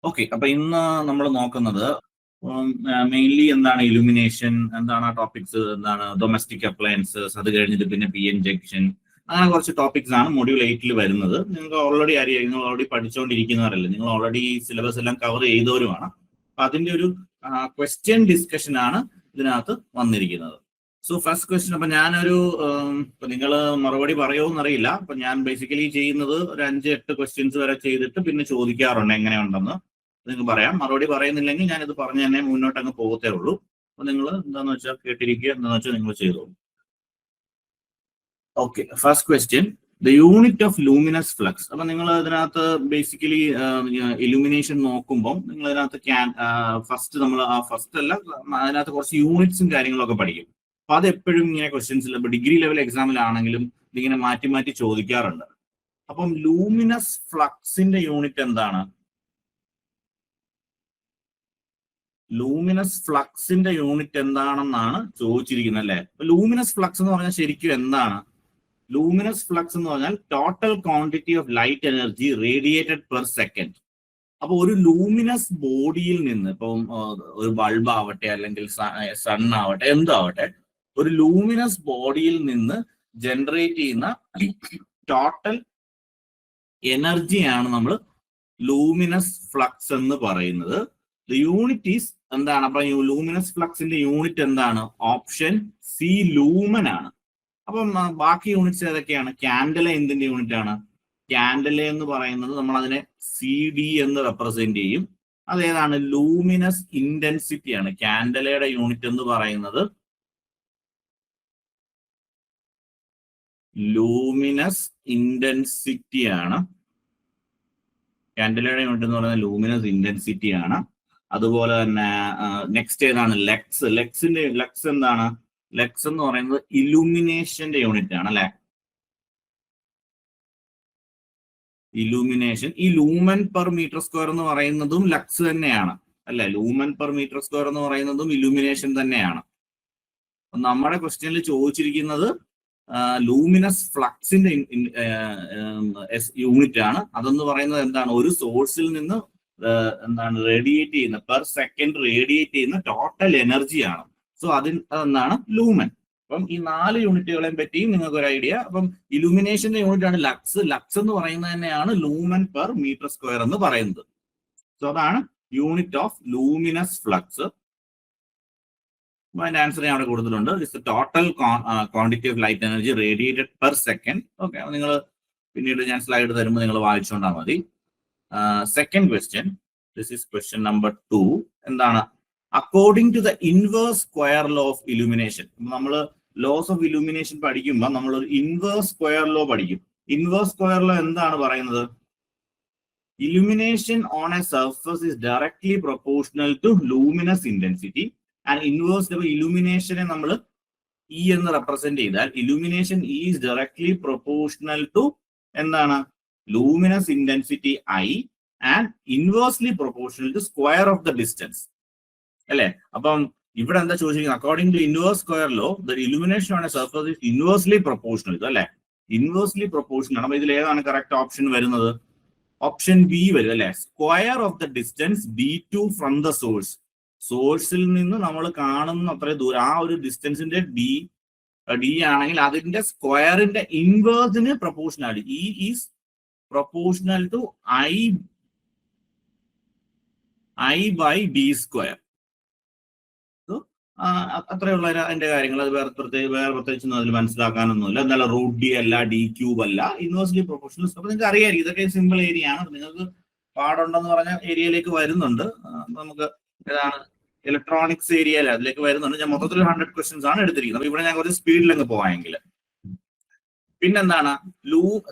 Okay, അപ്പൊ ഇന്ന് നമ്മൾ നോക്കുന്നത് മെയിൻലി എന്താണ് ഇലുമിനേഷൻ, എന്താണ് ആ ടോപ്പിക്സ്, എന്താണ് ഡൊമസ്റ്റിക് അപ്ലയൻസസ്, അത് കഴിഞ്ഞിട്ട് പിന്നെ പി എൻ ജംഗ്ഷൻ, അങ്ങനെ കുറച്ച് ടോപ്പിക്സ് ആണ് മൊഡ്യൂൾ 8 വരുന്നത്. നിങ്ങൾക്ക് ഓൾറെഡി അറിയാം, നിങ്ങൾ ഓൾറെഡി പഠിച്ചുകൊണ്ടിരിക്കുന്നവരല്ലേ, നിങ്ങൾ ഓൾറെഡി സിലബസ് എല്ലാം കവർ ചെയ്തവരുമാണ്. അപ്പൊ അതിന്റെ ഒരു ക്വസ്റ്റ്യൻ ഡിസ്കഷൻ ആണ് ഇതിനകത്ത് വന്നിരിക്കുന്നത്. സോ ഫസ്റ്റ് ക്വസ്റ്റ്യൻ, അപ്പൊ ഞാനൊരു നിങ്ങൾ മറുപടി പറയുമോന്നറിയില്ല. അപ്പൊ ഞാൻ ബേസിക്കലി ചെയ്യുന്നത് ഒരു 5-8 ക്വസ്റ്റ്യൻസ് വരെ ചെയ്തിട്ട് പിന്നെ ചോദിക്കാറുണ്ട് എങ്ങനെയുണ്ടെന്ന്. നിങ്ങൾക്ക് പറയാം. മറുപടി പറയുന്നില്ലെങ്കിൽ ഞാനിത് പറഞ്ഞു തന്നെ മുന്നോട്ട് അങ്ങ് പോകത്തേ ഉള്ളൂ. അപ്പൊ നിങ്ങൾ എന്താന്ന് വെച്ചാൽ കേട്ടിരിക്കുക, എന്താന്ന് വെച്ചാൽ നിങ്ങൾ ചെയ്തോളൂ. Okay, first question, the unit of luminous flux. അപ്പൊ നിങ്ങൾ ഇതിനകത്ത് ബേസിക്കലി ഇലുമിനേഷൻ നോക്കുമ്പോൾ നിങ്ങൾ ഇതിനകത്ത് ഫസ്റ്റ് നമ്മൾ ഫസ്റ്റ് അല്ല, അതിനകത്ത് കുറച്ച് യൂണിറ്റ്സും കാര്യങ്ങളൊക്കെ പഠിക്കും. അപ്പൊ അത് എപ്പോഴും ഇങ്ങനെ ക്വസ്റ്റ്യൻസിൽ ഡിഗ്രി ലെവൽ എക്സാമിലാണെങ്കിലും ഇതിങ്ങനെ മാറ്റി മാറ്റി ചോദിക്കാറുണ്ട്. അപ്പം ലൂമിനസ് ഫ്ലക്സിന്റെ യൂണിറ്റ് എന്താണ്? ലൂമിനസ് ഫ്ലക്സിന്റെ യൂണിറ്റ് എന്താണെന്നാണ് ചോദിച്ചിരിക്കുന്നത് അല്ലെ. ലൂമിനസ് ഫ്ലക്സ് എന്ന് പറഞ്ഞാൽ ശരിക്കും എന്താണ്? ലൂമിനസ് ഫ്ലക്സ് എന്ന് പറഞ്ഞാൽ total quantity of light energy radiated per second. അപ്പൊ ഒരു ലൂമിനസ് ബോഡിയിൽ നിന്ന്, ഇപ്പം ഒരു ബൾബ് ആവട്ടെ അല്ലെങ്കിൽ സൺ ആവട്ടെ, എന്താവട്ടെ, ഒരു ലൂമിനസ് ബോഡിയിൽ നിന്ന് ജനറേറ്റ് ചെയ്യുന്ന ടോട്ടൽ എനർജിയാണ് നമ്മൾ ലൂമിനസ് ഫ്ലക്സ് എന്ന് പറയുന്നത്. ദ യൂണിറ്റ് ഈസ് എന്താണ്? അപ്പൊ ലൂമിനസ് ഫ്ലക്സിന്റെ യൂണിറ്റ് എന്താണ്? ഓപ്ഷൻ സി, ലൂമൻ ആണ്. അപ്പം ബാക്കി യൂണിറ്റ്സ് ഏതൊക്കെയാണ്? ക്യാൻഡല എന്തിന്റെ യൂണിറ്റ് ആണ്? ക്യാൻഡല എന്ന് പറയുന്നത് നമ്മൾ അതിനെ സി ഡി എന്ന് റെപ്രസെന്റ് ചെയ്യും. അതേതാണ്? ലൂമിനസ് ഇന്റൻസിറ്റി ആണ്. ക്യാൻഡലയുടെ യൂണിറ്റ് എന്ന് പറയുന്നത് ലൂമിനസ് ഇന്റൻസിറ്റി ആണ്. ക്യാൻഡലയുടെ യൂണിറ്റ് എന്ന് പറയുന്നത് ലൂമിനസ് ഇന്റൻസിറ്റി ആണ്. അതുപോലെ തന്നെ നെക്സ്റ്റ് ഏതാണ്? ലെക്സ് എന്താണ്? ലെക്സ് എന്ന് പറയുന്നത് ഇലുമിനേഷന്റെ യൂണിറ്റ് ആണ് അല്ലെ. ഇലുമിനേഷൻ, ഈ ലൂമൻ പെർ മീറ്റർ സ്ക്വയർ എന്ന് പറയുന്നതും ലക്സ് തന്നെയാണ് അല്ലെ. ലൂമൻ പെർ മീറ്റർ സ്ക്വയർ എന്ന് പറയുന്നതും ഇലുമിനേഷൻ തന്നെയാണ്. നമ്മുടെ ക്വസ്റ്റ്യനിൽ ചോദിച്ചിരിക്കുന്നത് ലൂമിനസ് ഫ്ലക്സിന്റെ യൂണിറ്റ് ആണ്. അതെന്ന് പറയുന്നത് എന്താണ്? ഒരു സോഴ്സിൽ നിന്ന് എന്താണ് റേഡിയേറ്റ് ചെയ്യുന്ന, പെർ സെക്കൻഡ് റേഡിയേറ്റ് ചെയ്യുന്ന ടോട്ടൽ എനർജിയാണ്. സോ അതെന്താണ്? ലൂമൻ. അപ്പം ഈ 4 യൂണിറ്റുകളെയും പറ്റിയും നിങ്ങൾക്ക് ഒരു ഐഡിയ. അപ്പം ഇലുമിനേഷന്റെ യൂണിറ്റ് ആണ് ലക്സ്. ലക്സ് എന്ന് പറയുന്നത് തന്നെയാണ് ലൂമൻ പെർ മീറ്റർ സ്ക്വയർ എന്ന് പറയുന്നത്. സോ അതാണ് യൂണിറ്റ് ഓഫ് ലൂമിനസ് ഫ്ലക്സ്. അതിന്റെ ആൻസർ ഞാൻ അവിടെ കൊടുത്തിട്ടുണ്ട്. It's total quantity of light energy radiated per second. Okay, നിങ്ങൾ പിന്നീട് ഞാൻ സ്ലൈഡ് തരുമ്പോൾ നിങ്ങൾ വായിച്ചുകൊണ്ടാൽ മതി. Second question, this is question number 2. എന്താണ്? According to the inverse square law of illumination. നമ്മൾ ലോസ് ഓഫ് ഇലുമിനേഷൻ പഠിക്കുമ്പോൾ നമ്മൾ ഒരു ഇൻവേഴ്സ് സ്ക്വയർ ലോ പഠിക്കും. ഇൻവേഴ്സ് സ്ക്വയർ ലോ എന്താണ് പറയുന്നത്? Illumination on a surface is directly proportional to luminous intensity. And inverse ഇലുമിനേഷനെ നമ്മൾ ഇ എന്ന് റെപ്രസെന്റ് ചെയ്താൽ illumination is directly proportional to എന്താണ്? Luminous intensity I and inversely proportional to square of the distance അല്ലെ. അപ്പം ഇവിടെ എന്താ ചോദിച്ചിരിക്കുന്നത്? According to inverse square law the illumination on a surface is inversely proportional. അല്ലെ, inversely proportional ആണ്. അപ്പൊ ഇതിൽ ഏതാണ് കറക്റ്റ് ഓപ്ഷൻ വരുന്നത്? ഓപ്ഷൻ ബി വരും അല്ലെ. Square of the distance d2 from the source. സോഴ്സിൽ നിന്ന് നമ്മൾ കാണുന്ന അത്ര ദൂരം, ആ ഒരു ഡിസ്റ്റൻസിന്റെ ഡി ആണെങ്കിൽ അതിന്റെ സ്ക്വയറിന്റെ ഇൻവേഴ്സിന് proportional. E is proportional to I by D square. അത്രയുള്ള അതിന്റെ കാര്യങ്ങൾ. അത് വേറെ പ്രത്യേകിച്ചൊന്നും അതിൽ മനസ്സിലാക്കാനൊന്നുമില്ല. എന്തായാലും റൂട്ട് ഡി അല്ല, ഡി ക്യൂബ് അല്ല, ഇൻവേഴ്സ്ലി പ്രൊപ്പോർഷണൽ. അപ്പൊ നിങ്ങൾക്ക് അറിയാമായിരിക്കും ഇതൊക്കെ സിമ്പിൾ ഏരിയ ആണ്. നിങ്ങൾക്ക് പാടുണ്ടെന്ന് പറഞ്ഞ ഏരിയയിലേക്ക് വരുന്നുണ്ട്. നമുക്ക് ഏതാണ്? ഇലക്ട്രോണിക്സ് ഏരിയയിൽ അതിലേക്ക് വരുന്നുണ്ട്. ഞാൻ മൊത്തത്തിൽ 100 ക്വസ്റ്റ്യൻസ് ആണ് എടുത്തിരിക്കുന്നത്. അപ്പൊ ഇവിടെ ഞാൻ കുറച്ച് സ്പീഡിലങ്ങ് പോവാമെങ്കിൽ പിന്നെന്താണ്?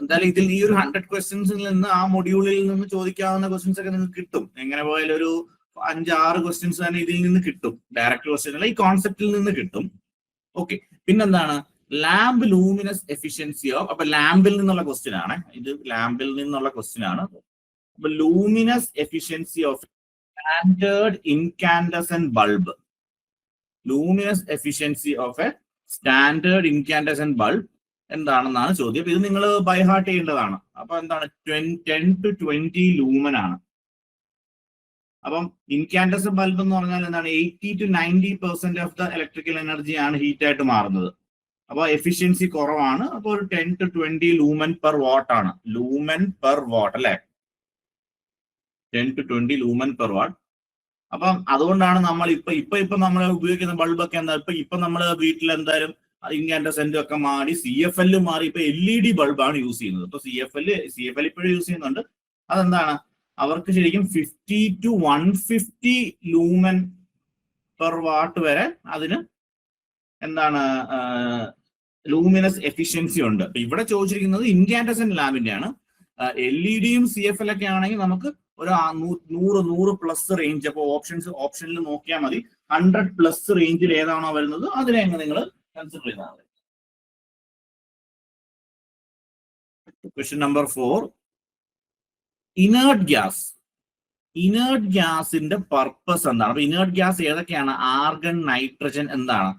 എന്തായാലും ഇതിൽ ഈ ഒരു 100 ക്വസ്റ്റ്യൻസിൽ നിന്ന് ആ മൊഡ്യൂളിൽ നിന്ന് ചോദിക്കാവുന്ന ക്വസ്റ്റ്യൻസ് ഒക്കെ നിങ്ങൾക്ക് കിട്ടും. എങ്ങനെ പോയാലും ഒരു 5-6 ക്വസ്റ്റ്യൻസ് തന്നെ ഇതിൽ നിന്ന് കിട്ടും. ഡയറക്റ്റ് ക്വസ്റ്റ്യൻ അല്ല, ഈ കോൺസെപ്റ്റിൽ നിന്ന് കിട്ടും. ഓക്കെ, പിന്നെന്താണ്? Lamp luminous efficiency of. അപ്പൊ ലാമ്പിൽ നിന്നുള്ള ക്വസ്റ്റ്യൻ ആണ് ഇത്. ലാമ്പിൽ നിന്നുള്ള ക്വസ്റ്റ്യൻ ആണ്. അപ്പൊ luminous efficiency of standard incandescent bulb. Luminous efficiency of A standard incandescent bulb എന്താണെന്നാണ് ചോദ്യം. ഇത് നിങ്ങൾ ബൈ ഹാർട്ട് ചെയ്യേണ്ടതാണ്. അപ്പൊ എന്താണ്? 10 to 20 ലൂമൻ ആണ്. അപ്പം ഇൻകാൻഡസന്റ് ബൾബ് എന്ന് പറഞ്ഞാൽ എന്താണ് 80 to 90% of the electrical energy ആണ് ഹീറ്റ് ആയിട്ട് മാറുന്നത്. അപ്പോൾ എഫിഷ്യൻസി കുറവാണ്. അപ്പോൾ ഒരു 10 to 20 ലൂമൻ പെർ വാട്ട് ആണ്. ലൂമൻ പെർ വാട്ട് അല്ലെ, 10 to 20 ലൂമൻ പെർ വാട്ട്. അപ്പം അതുകൊണ്ടാണ് നമ്മൾ ഇപ്പൊ നമ്മൾ ഉപയോഗിക്കുന്ന ബൾബൊക്കെ എന്താ, ഇപ്പൊ നമ്മൾ വീട്ടിൽ എന്തായാലും ഇൻകാൻഡസെന്റ് ഒക്കെ മാറി CFL മാറി ഇപ്പൊ LED ബൾബാണ് യൂസ് ചെയ്യുന്നത്. ഇപ്പൊ CFL ഇപ്പോഴും യൂസ് ചെയ്യുന്നുണ്ട്. അതെന്താണ്, അവർക്ക് ശരിക്കും 50 to 150 ലൂമൻ പെർ വാട്ട് വരെ അതിന് എന്താണ് ലൂമിനസ് എഫിഷ്യൻസി ഉണ്ട്. ഇവിടെ ചോദിച്ചിരിക്കുന്നത് ഇൻകാൻഡസെന്റ് ലാമ്പിന്റെ ആണ്. LED-യും CFL ഒക്കെ ആണെങ്കിൽ നമുക്ക് ഒരു 100 പ്ലസ് റേഞ്ച്. അപ്പോൾ ഓപ്ഷനിൽ നോക്കിയാൽ മതി. 100 പ്ലസ് റേഞ്ചിൽ ഏതാണോ വരുന്നത് അതിനെ നിങ്ങൾ കൺസിഡർ ചെയ്താൽ മതി. ക്വസ്റ്റ്യൻ നമ്പർ 4, ഇനേർട്ട് ഗ്യാസിന്റെ പർപ്പസ് എന്താണ്? അപ്പൊ ഇനേർട്ട് ഗ്യാസ് ഏതൊക്കെയാണ്? Argon, nitrogen. എന്താണ്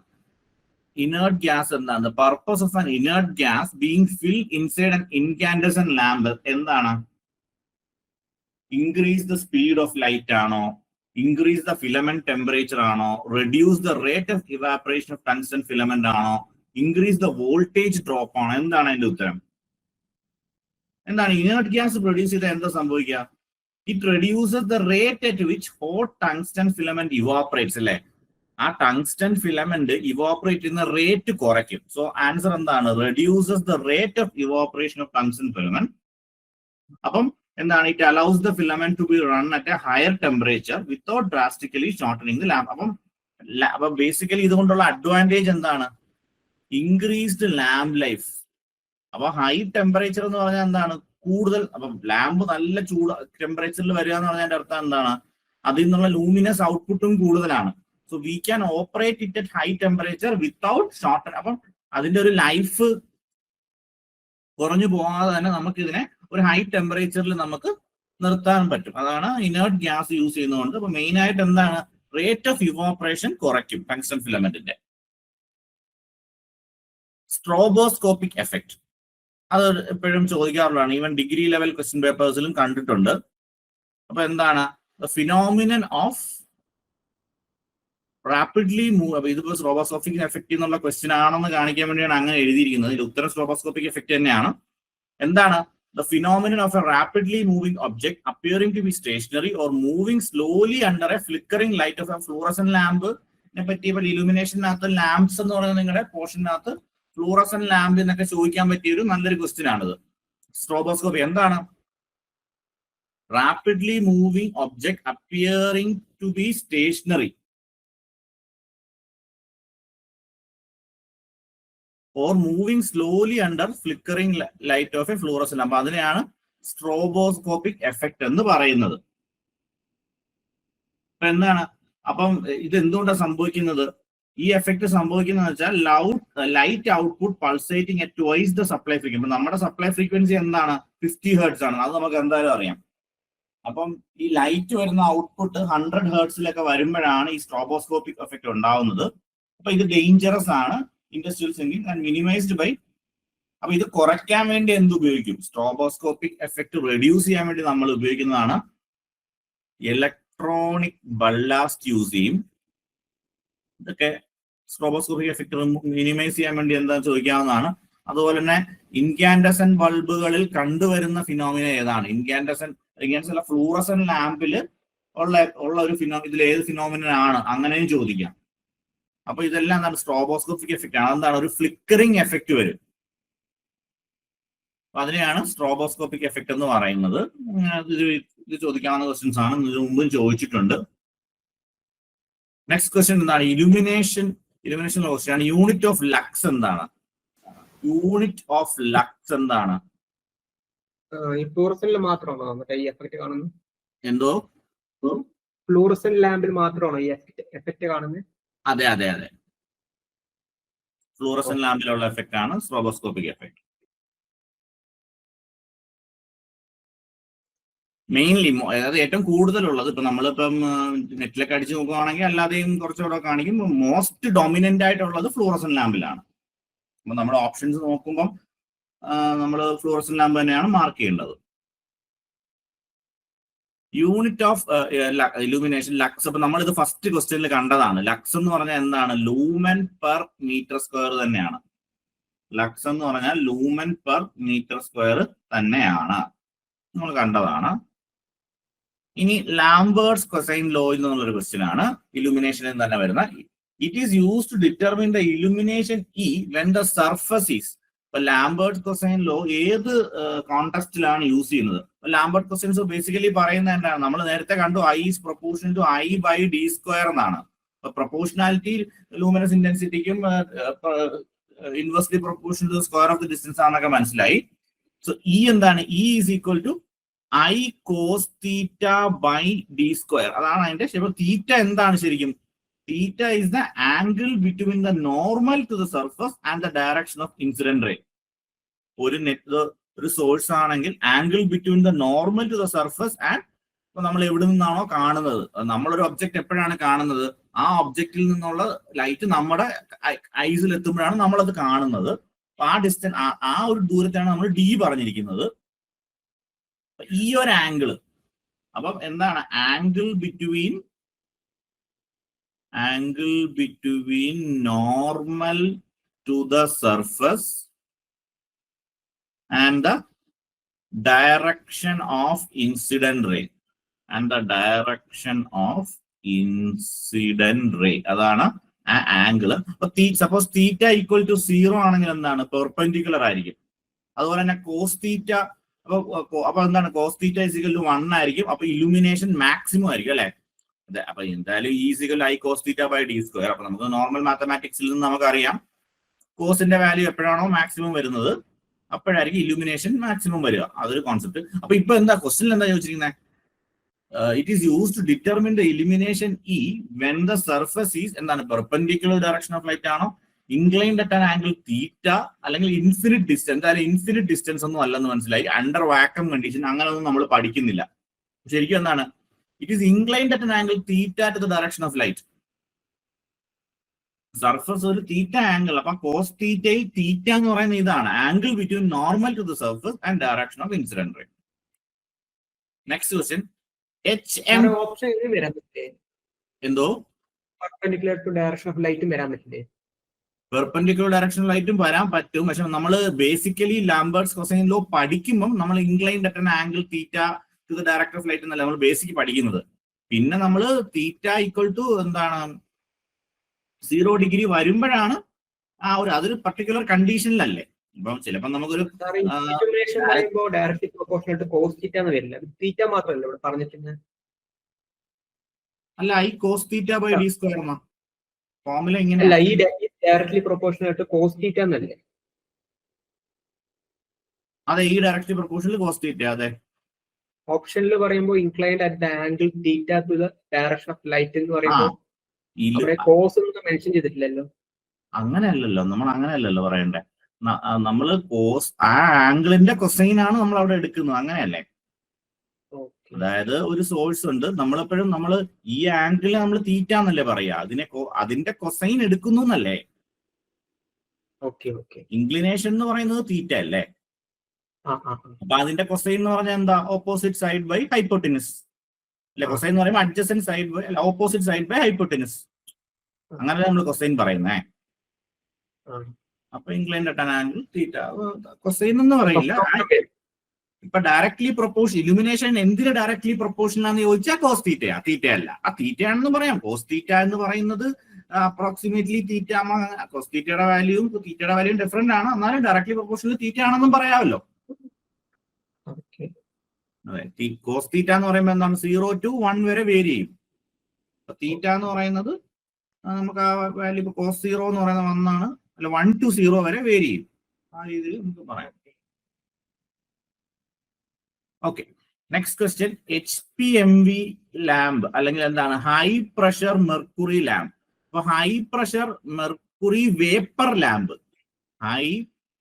inert gas എന്താണ്? The purpose of an inert gas being filled inside an incandescent lamp എന്താണ്? Increase the speed of light ആണോ? Increase the filament temperature ആണോ? Reduce the rate of evaporation of tungsten filament ആണോ? Increase the voltage drop ആണോ? എന്താണ് അതിന്റെ ഉത്തരം? എന്താണ് inert gas produce ചെയ്താൽ എന്താ സംഭവിക്കുക? It reduces the rate at which hot tungsten filament evaporates അല്ലേ? ആ ടങ്സ്റ്റൺ ഫിലമെന്റ് ഇവോപ്പറേറ്റ് ചെയ്യുന്ന റേറ്റ് കുറയ്ക്കും. സോ ആൻസർ എന്താണ്? Reduces the rate of evaporation of tungsten filament. അപ്പം എന്താണ്? It allows the filament to be run at a higher temperature without drastically shortening the lamp. അപ്പം basically ഇതുകൊണ്ടുള്ള advantage എന്താണ്? Increased lamp life. അപ്പൊ high temperature എന്ന് പറഞ്ഞാൽ എന്താണ്? കൂടുതൽ. അപ്പം ലാമ്പ് നല്ല ചൂട് ടെമ്പറേച്ചറിൽ വരിക എന്ന് പറഞ്ഞതിന്റെ അർത്ഥം എന്താണ്? അതിൽ നിന്നുള്ള ലൂമിനസ് ഔട്ട്പുട്ടും കൂടുതലാണ്. So we can operate it at high temperature without shorten. അപ്പം അതിന്റെ ഒരു ലൈഫ് കുറഞ്ഞു പോകാതെ തന്നെ നമുക്ക് ഇതിനെ ഒരു ഹൈ ടെമ്പറേച്ചറിൽ നമുക്ക് നിർത്താൻ പറ്റും. അതാണ് ഇനേർട്ട് ഗ്യാസ് യൂസ് ചെയ്യുന്നതുകൊണ്ട്. അപ്പൊ മെയിൻ ആയിട്ട് എന്താണ്? റേറ്റ് ഓഫ് ഇവോപ്പറേഷൻ കുറയ്ക്കും ടങ്സ്റ്റൺ ഫിലമെന്റിന്റെ. സ്ട്രോബോസ്കോപ്പിക് എഫക്ട് അത് എപ്പോഴും ചോദിക്കാറുള്ളതാണ്. ഈവൻ ഡിഗ്രി ലെവൽ ക്വസ്റ്റ്യൻ പേപ്പേഴ്സിലും കണ്ടിട്ടുണ്ട്. അപ്പൊ എന്താണ്? Phenomenon of rapidly move. അപ്പൊ ഇതിപ്പോ സ്ട്രോബോസ്കോപ്പിക് എഫക്ട് എന്നുള്ള ക്വസ്റ്റ്യൻ ആണെന്ന് കാണിക്കാൻ വേണ്ടിയാണ് അങ്ങനെ എഴുതിയിരിക്കുന്നത്. ഇതിൽ ഉത്തരം സ്ട്രോബോസ്കോപ്പിക് എഫക്ട് തന്നെയാണ്. എന്താണ്? The phenomenon of a rapidly moving object appearing to be stationary or moving slowly under a flickering light of a fluorescent ലാമ്പിനെ പറ്റി ഇപ്പൊ ഇലുമിനേഷനകത്ത് ലാംപ്സ് എന്ന് പറയുന്നത് നിങ്ങളുടെ പോർഷനകത്ത് ഫ്ലൂറസെന്റ് ലാമ്പ് എന്നൊക്കെ ചോദിക്കാൻ പറ്റിയ ഒരു നല്ലൊരു ക്വസ്റ്റ്യൻ ആണിത്. സ്ട്രോബോസ്കോപ്പി എന്താണ്? Rapidly moving object appearing to be stationary or moving slowly under flickering light of a fluorescent lamp. അതിനെയാണ് സ്ട്രോബോസ്കോപ്പിക് എഫക്ട് എന്ന് പറയുന്നത്. അപ്പൊ എന്താണ്? അപ്പം ഇത് എന്തുകൊണ്ടാണ് സംഭവിക്കുന്നത്? ഈ എഫക്ട് സംഭവിക്കുന്നത് വെച്ചാൽ light output pulsating at twice the supply frequency. നമ്മുടെ സപ്ലൈ ഫ്രീക്വൻസി എന്താണ്? 50 ഹെർട്സ് ആണ്. അത് നമുക്ക് എന്തായാലും അറിയാം. അപ്പം ഈ ലൈറ്റ് വരുന്ന ഔട്ട്പുട്ട് 100 ഹെർട്സിലൊക്കെ വരുമ്പോഴാണ് ഈ സ്ട്രോബോസ്കോപ്പിക് എഫക്ട് ഉണ്ടാവുന്നത്. അപ്പൊ ഇത് ഡേഞ്ചറസ് ആണ്. Industrial sensing and minimized by. അപ്പൊ ഇത് കുറയ്ക്കാൻ വേണ്ടി എന്ത് ഉപയോഗിക്കും? സ്ട്രോബോസ്കോപ്പിക് എഫക്ട് റെഡ്യൂസ് ചെയ്യാൻ വേണ്ടി നമ്മൾ ഉപയോഗിക്കുന്നതാണ് ഇലക്ട്രോണിക് ബള്ളാസ്റ്റ് യൂസ് ചെയ്യും. ഇതൊക്കെ സ്ട്രോബോസ്കോപ്പിക് എഫക്ട് മിനിമൈസ് ചെയ്യാൻ വേണ്ടി എന്താ ചോദിക്കാവുന്നതാണ്. അതുപോലെ തന്നെ ഇൻകാൻഡസെന്റ് ബൾബുകളിൽ കണ്ടുവരുന്ന ഫിനോമിന ഏതാണ്? ഇൻകാൻഡസെന്റ് ഫ്ലൂറസെന്റ് ലാമ്പിൽ ഉള്ള ഒരു ഇതിൽ ഏത് ഫിനോമിന ആണ്? അങ്ങനെയും ചോദിക്കാം. അപ്പൊ ഇതെല്ലാം എന്താണ്? സ്ട്രോബോസ്കോപ്പിക് എഫക്ട് ആണ്. എന്താണ്? ഒരു ഫ്ലിക്കറിംഗ് എഫക്ട് വരും. അപ്പൊ അതിനെയാണ് സ്ട്രോബോസ്കോപ്പിക് എഫക്ട് എന്ന് പറയുന്നത്. ഇത് ചോദിക്കാവുന്ന ക്വസ്റ്റ്യൻസ് ആണ്. ഇതിനു മുമ്പും ചോദിച്ചിട്ടുണ്ട്. നെക്സ്റ്റ് ക്വസ്റ്റ്യൻ എന്താണ്? ഇലുമിനേഷൻ ക്വസ്റ്റ്യൻ ആണ്. യൂണിറ്റ് ഓഫ് ലക്സ് എന്താണ്? യൂണിറ്റ് ഓഫ് ലക്സ് എന്താണ്? ഫ്ലൂറസെന്റിൽ മാത്രമാണോ മറ്റേ ഈ എഫക്ട് കാണുന്നത്? എന്തോ? ഫ്ലൂറസെന്റ് ലാമ്പിൽ മാത്രമാണോ ഈ എഫക്ട് കാണുന്നത്? അതെ അതെ അതെ, ഫ്ലൂറസെന്റ് ലാമ്പിലുള്ള എഫക്ട് ആണ് സ്ട്രോബോസ്കോപ്പിക് എഫക്ട്. മെയിൻലി അതായത് ഏറ്റവും കൂടുതലുള്ളത് ഇപ്പൊ നമ്മളിപ്പം നെറ്റിലൊക്കെ അടിച്ച് നോക്കുകയാണെങ്കിൽ അല്ലാതെയും കുറച്ചുകൂടെ കാണിക്കും. മോസ്റ്റ് ഡൊമിനന്റ് ആയിട്ടുള്ളത് ഫ്ലൂറസെന്റ് ലാമ്പിലാണ്. അപ്പൊ നമ്മുടെ ഓപ്ഷൻസ് നോക്കുമ്പം നമ്മൾ ഫ്ലൂറസെന്റ് ലാമ്പ് തന്നെയാണ് മാർക്ക് ചെയ്യേണ്ടത്. Unit of illumination lux. അപ്പൊ നമ്മളിത് ഫസ്റ്റ് ക്വസ്റ്റ്യനിൽ കണ്ടതാണ്. ലക്സ് എന്ന് പറഞ്ഞാൽ എന്താണ്? ലൂമൻ പെർ മീറ്റർ സ്ക്വയർ തന്നെയാണ്. ലക്സ് എന്ന് പറഞ്ഞാൽ ലൂമൻ പെർ മീറ്റർ സ്ക്വയർ തന്നെയാണ്, നമ്മൾ കണ്ടതാണ്. ഇനി ലാംബേർട്സ് കൊസൈൻ ലോ എന്നുള്ളൊരു ക്വസ്റ്റ്യൻ ആണ് ഇലുമിനേഷൻ എന്ന് തന്നെ വരുന്ന. It is use to determine the illumination E when the surface is. ഇപ്പൊ ലാംബേർട്സ് കൊസൈൻ ലോ ഏത് കോണ്ടെക്സ്റ്റിലാണ് യൂസ് ചെയ്യുന്നത്? ലാംബേർട്ട് ക്വസ്റ്റ്യൻസ് ബേസിക്കലി പറയുന്നത് എന്താണ്? നമ്മൾ നേരത്തെ കണ്ടു I is proportional to I by D square എന്നാണ്. പ്രൊപ്പോർഷണാലിറ്റി ലൂമിനസ് ഇന്റൻസിറ്റിക്കും inversely proportional to square of the distance ആണെന്നൊക്കെ മനസ്സിലായി. സോ ഇ എന്താണ്? E is equal to I cos theta by D square. അതാണ് അതിന്റെ ശരി. തീറ്റ എന്താണ് ശരിക്കും? Theta is the angle between the normal to the surface and the direction of incident ray. ഒരു source ആണെങ്കിൽ angle between the normal to the surface and, ഇപ്പൊ നമ്മൾ എവിടെ നിന്നാണോ കാണുന്നത്, നമ്മളൊരു ഒബ്ജക്റ്റ് എപ്പോഴാണ് കാണുന്നത്? ആ ഒബ്ജക്റ്റിൽ നിന്നുള്ള ലൈറ്റ് നമ്മുടെ ഐസിൽ എത്തുമ്പോഴാണ് നമ്മളത് കാണുന്നത്. അപ്പൊ ആ ഡിസ്റ്റൻസ്, ആ ഒരു ദൂരത്താണ് നമ്മൾ ഡി പറഞ്ഞിരിക്കുന്നത്. ഈ ഒരു ആംഗിള്, അപ്പം എന്താണ്? Angle between normal to the surface and the direction of incident ray അതാണ് ആ ആംഗിള്. അപ്പൊ സപ്പോസ് തീറ്റ ഈക്വൽ ടു 0 ആണെങ്കിൽ എന്താണ്? പെർപെൻഡിക്കുലർ ആയിരിക്കും. അതുപോലെ തന്നെ കോസ് തീറ്റ, അപ്പൊ എന്താണ്? കോസ് തീറ്റ ഈക്വൽ ടു 1 ആയിരിക്കും. അപ്പൊ ഇലുമിനേഷൻ മാക്സിമം ആയിരിക്കും അല്ലെ? അതെ. അപ്പൊ എന്തായാലും equal I cos theta by D square. അപ്പൊ നമുക്ക് നോർമൽ മാത്തമാറ്റിക്സിൽ നിന്ന് നമുക്കറിയാം കോസിന്റെ വാല്യൂ എപ്പോഴാണോ മാക്സിമം വരുന്നത് അപ്പോഴായിരിക്കും ഇലുമിനേഷൻ മാക്സിമം വരിക. അതൊരു കോൺസെപ്റ്റ്. അപ്പൊ ഇപ്പൊ എന്താ ക്വസ്റ്റ്യൻ എന്താ ചോദിച്ചിരിക്കുന്നത്? It is use to determine the illumination E when the surface is എന്താണ്? പെർപെൻഡിക്കുലർ ഡയറക്ഷൻ ഓഫ് ലൈറ്റ് ആണോ, inclined at an angle theta, അല്ലെങ്കിൽ ഇൻഫിനിറ്റ് ഡിസ്റ്റൻസ്. എന്തായാലും ഇൻഫിനിറ്റ് ഡിസ്റ്റൻസ് ഒന്നും അല്ലെന്ന് മനസ്സിലായി. അണ്ടർ വാക്വം കണ്ടീഷൻ അങ്ങനെയൊന്നും നമ്മൾ പഠിക്കുന്നില്ല. ശരിക്കും എന്താണ്? It is inclined at an angle theta two the direction of light. Surface ഒരു തീറ്റ ആംഗിൾ. അപ്പൊ കോസ് തീറ്റയിൽ തീറ്റ എന്ന് പറയുന്നത് ഇതാണ് angle between normal to the surface and direction of incident ray. Next question, HM എന്തോ? പെർപെൻഡിക്കുലർ ടു ഡയറക്ഷൻ ഓഫ് ലൈറ്റും വരാൻ പറ്റില്ലേ? Perpendicular direction ലൈറ്റും വരാൻ പറ്റും. പക്ഷെ നമ്മൾ ബേസിക്കലി ലാംബേർട്സ് കൊസൈൻ ലോ പഠിക്കുമ്പോൾ നമ്മൾ inclined at an angle theta two the direction of light എന്നല്ല നമ്മൾ ബേസിക് പഠിക്കുന്നത്. പിന്നെ നമ്മൾ തീറ്റ ഈക്വൽ ടു എന്താണ് 0 ഡിഗ്രി വരുമ്പോഴാണ് ആ ഒരു, അതൊരു പർട്ടിക്കുലർ കണ്ടീഷനിലല്ലേ. ഇപ്പം ചിലപ്പോ നമുക്കൊരു directly proportional to cos theta എന്ന് വരില്ല, തീറ്റ മാത്രമല്ല ഇവിടെ പറഞ്ഞിട്ടുണ്ട്. അല്ല, ഈ cos theta by D square എന്ന ഫോർമുല ഇങ്ങനെ അല്ല, ഈ directly proportional to cos theta എന്നല്ലേ? അതെ, ഈ ഡയറക്ട്ലി പ്രൊപ്പോർഷണൽ കോസ് തീറ്റ. അതെ, ഓപ്ഷനിൽ പറയുമ്പോൾ inclined at the angle theta two the direction of light എന്ന് പറയുമ്പോൾ കോസ് ഒന്നും മെൻഷൻ ചെയ്തിട്ടില്ലല്ലോ. അങ്ങനെയല്ലല്ലോ, നമ്മൾ അങ്ങനെയല്ലല്ലോ പറയണ്ടേ. നമ്മള് കോസ് ആ ആംഗിളിന്റെ കൊസൈൻ ആണ് നമ്മൾ അവിടെ എടുക്കുന്നത്, അങ്ങനെയല്ലേ? അതായത് ഒരു സോഴ്സ് ഉണ്ട്, നമ്മളെപ്പോഴും നമ്മൾ ഈ ആംഗിളിൽ നമ്മൾ തീറ്റ എന്നല്ലേ പറയാ, അതിന്റെ കൊസൈൻ എടുക്കുന്നു എന്നല്ലേ. ഇൻക്ലിനേഷൻ എന്ന് പറയുന്നത് തീറ്റ അല്ലേ? അപ്പൊ അതിന്റെ കൊസൈൻ എന്ന് പറഞ്ഞാൽ എന്താ? ഓപ്പോസിറ്റ് സൈഡ് ബൈ ഹൈപ്പോട്ടിനസ് അല്ലെ? കൊസൈൻ എന്ന് പറയുമ്പോൾ adjacent side by opposite side by hypotenuse, അങ്ങനല്ലേ നമ്മൾ കൊസൈൻ പറയുന്നേ. അപ്പൊ inclined at an angle theta cosine എന്ന് പറയില്ല. ഇപ്പൊ ഡയറക്ട്ലി പ്രൊപ്പോർഷൻ ഇലുമിനേഷൻ എന്തിന് ഡയറക്ട്ലി പ്രൊപ്പോർഷൻ ആണെന്ന് ചോദിച്ചാൽ കോസ് തീറ്റയാ, തീറ്റയല്ല. ആ തീറ്റയാണെന്ന് പറയാം. കോസ് തീറ്റ എന്ന് പറയുന്നത് അപ്രോക്സിമേറ്റ്ലി തീറ്റ, കോസ് തീറ്റയുടെ വാല്യൂവും തീറ്റയുടെ വാല്യൂവും ഡിഫറെന്റ് ആണ്, എന്നാലും ഡയറക്ട്ലി പ്രൊപ്പോർഷണൽ തീറ്റ ആണെന്നും പറയാമല്ലോ. അതെ, കോസ് തീറ്റ എന്ന് പറയുമ്പോൾ എന്താണ്? 0 to 1 വരെ വേരി ചെയ്യും. തീറ്റ എന്ന് പറയുന്നത് നമുക്ക് ആ വാല്യൂ ഇപ്പൊ കോസ് 0 എന്ന് പറയുന്നത് 1 ആണ്, അല്ല 1 to 0 വരെ വേരി ചെയ്യും. ആ രീതിയിൽ നമുക്ക് പറയാം. Okay, next question, HPMV lamp അല്ലെങ്കിൽ എന്താണ്? High pressure mercury lamp. അപ്പൊ high pressure mercury vapour lamp, high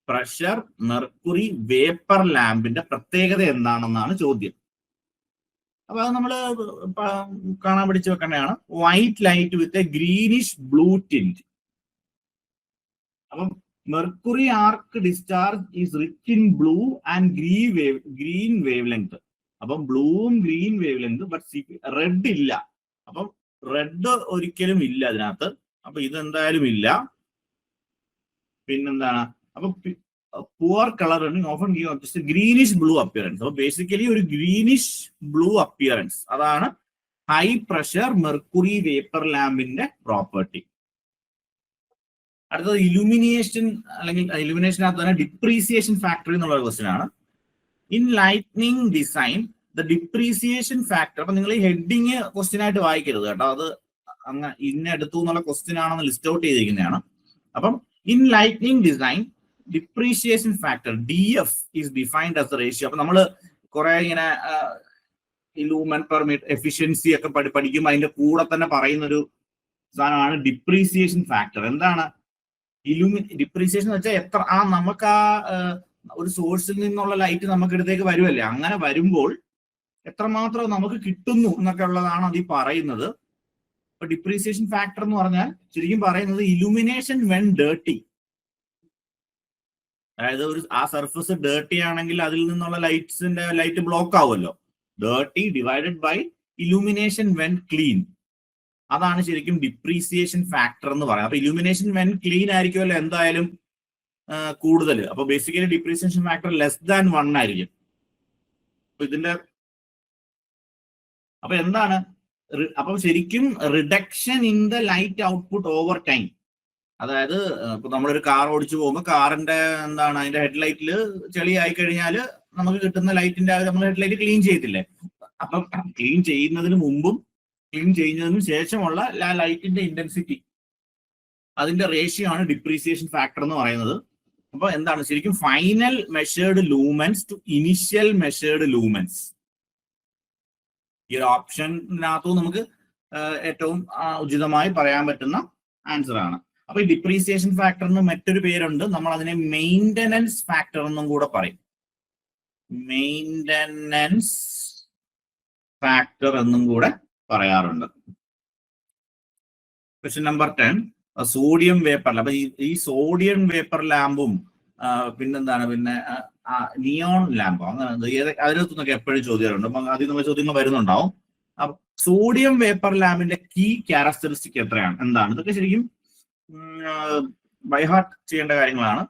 pressure mercury vapour ലാമ്പിന്റെ പ്രത്യേകത എന്താണെന്നാണ് ചോദ്യം. അപ്പൊ അത് നമ്മള് കാണാൻ പഠിച്ചു വെക്കേണ്ടതാണ്. White light with a greenish blue tint. അപ്പം mercury arc discharge is rich in blue and green wavelength. അപ്പം ബ്ലൂവും green wavelength, but red ഇല്ല. അപ്പം റെഡ് ഒരിക്കലും ഇല്ല അതിനകത്ത്. അപ്പൊ ഇതെന്തായാലും ഇല്ല. പിന്നെന്താണ്, അപ്പൊ poor colour often give greenish blue appearance. അപ്പൊ ബേസിക്കലി ഒരു ഗ്രീനിഷ് ബ്ലൂ അപ്പിയറൻസ്, അതാണ് ഹൈ പ്രഷർ മെർക്കുറി വേപ്പർ ലാമ്പിന്റെ പ്രോപ്പർട്ടി. അടുത്തത് ഇലുമിനേഷൻ, അല്ലെങ്കിൽ ഇലുമിനേഷനകത്ത് തന്നെ ഡിപ്രീസിയേഷൻ ഫാക്ടർ എന്നുള്ള ക്വസ്റ്റ്യൻ ആണ്. In lighting design the depreciation factor. അപ്പൊ നിങ്ങൾ ഈ ഹെഡിങ് ക്വസ്റ്റ്യൻ ആയിട്ട് വായിക്കരുത് കേട്ടോ, അത് അങ്ങ് ഇന്നെടുത്തു എന്നുള്ള ക്വസ്റ്റ്യൻ ആണെന്ന് ലിസ്റ്റ് ഔട്ട് ചെയ്തിരിക്കുന്നതാണ്. അപ്പം in lighting design depreciation factor DF is defined as the ratio. അപ്പൊ നമ്മൾ കുറെ ഇങ്ങനെ ലൂമൻ പെർ മീറ്റർ എഫിഷ്യൻസി ഒക്കെ പഠിക്കുമ്പോൾ അതിന്റെ കൂടെ തന്നെ പറയുന്ന ഒരു സാധനമാണ് ഡിപ്രീസിയേഷൻ ഫാക്ടർ. എന്താണ് ഡിപ്രീസിയേഷൻ എന്ന് വെച്ചാൽ എത്ര നമുക്ക് ഒരു സോഴ്സിൽ നിന്നുള്ള ലൈറ്റ് നമുക്ക് അടുത്തേക്ക് വരുമല്ലേ, അങ്ങനെ വരുമ്പോൾ എത്രമാത്രം നമുക്ക് കിട്ടുന്നു എന്നൊക്കെ ഉള്ളതാണ് അത് ഈ പറയുന്നത്. അപ്പൊ ഡിപ്രീസിയേഷൻ ഫാക്ടർ എന്ന് പറഞ്ഞാൽ ശരിക്കും പറയുന്നത് ഇലുമിനേഷൻ വെൻ ഡേർട്ടി. അതായത് ആ സർഫസ് ഡേർട്ടി ആണെങ്കിൽ അതിൽ നിന്നുള്ള ലൈറ്റ് ബ്ലോക്ക് ആവുമല്ലോ. Dirty divided by illumination when clean, അതാണ് ശരിക്കും ഡിപ്രീസിയേഷൻ ഫാക്ടർ എന്ന് പറയുന്നത്. അപ്പൊ ഇലുമിനേഷൻ വെൻ ക്ലീൻ ആയിരിക്കുമല്ലോ എന്തായാലും കൂടുതൽ. അപ്പൊ ബേസിക്കലി ഡിപ്രീസിയേഷൻ ഫാക്ടർ <1 ആയിരിക്കും. അപ്പൊ ഇതിന്റെ അപ്പൊ എന്താണ്, അപ്പൊ ശരിക്കും reduction in the light output over time. അതായത് ഇപ്പൊ നമ്മളൊരു കാർ ഓടിച്ചു പോകുമ്പോൾ കാറിന്റെ എന്താണ് അതിന്റെ ഹെഡ്ലൈറ്റിൽ ചെളി ആയി കഴിഞ്ഞാൽ നമുക്ക് കിട്ടുന്ന ലൈറ്റിന്റെ നമ്മൾ ഹെഡ്ലൈറ്റ് ക്ലീൻ ചെയ്തില്ലേ. അപ്പം ക്ലീൻ ചെയ്യുന്നതിന് മുമ്പും ക്ലീൻ ചെയ്യുന്നതിനും ശേഷമുള്ള ലൈറ്റിന്റെ ഇന്റൻസിറ്റി, അതിന്റെ റേഷ്യോ ആണ് ഡിപ്രീസിയേഷൻ ഫാക്ടർ എന്ന് പറയുന്നത്. അപ്പൊ എന്താണ് ശരിക്കും final measured lumens to initial measured lumens. ഈ ഒരു ഓപ്ഷനകത്തും നമുക്ക് ഏറ്റവും ഉചിതമായി പറയാൻ പറ്റുന്ന ആൻസർ ആണ്. അപ്പൊ ഈ ഡിപ്രീസിയേഷൻ ഫാക്ടറിന് മറ്റൊരു പേരുണ്ട്, നമ്മൾ അതിനെ മെയിൻ്റനൻസ് ഫാക്ടർ എന്നും കൂടെ പറയും. മെയിൻ്റനൻസ് ഫാക്ടർ എന്നും കൂടെ പറയാറുണ്ട്. Question number 10, sodium vapour. അപ്പൊ ഈ സോഡിയം വേപ്പർ ലാമ്പും പിന്നെന്താണ് പിന്നെ നിയോൺ ലാമ്പോ അങ്ങനെ അതിനകത്തുനിന്നൊക്കെ എപ്പോഴും ചോദ്യമുണ്ട്. അപ്പൊ അതിൽ നിന്ന് ചോദ്യങ്ങൾ വരുന്നുണ്ടാവും. അപ്പൊ സോഡിയം വേപ്പർ ലാമ്പിന്റെ കീ ക്യാരക്ടറിസ്റ്റിക് എത്രയാണ്, എന്താണ്, ഇതൊക്കെ ശരിക്കും ബൈഹാർട്ട് ചെയ്യേണ്ട കാര്യങ്ങളാണ്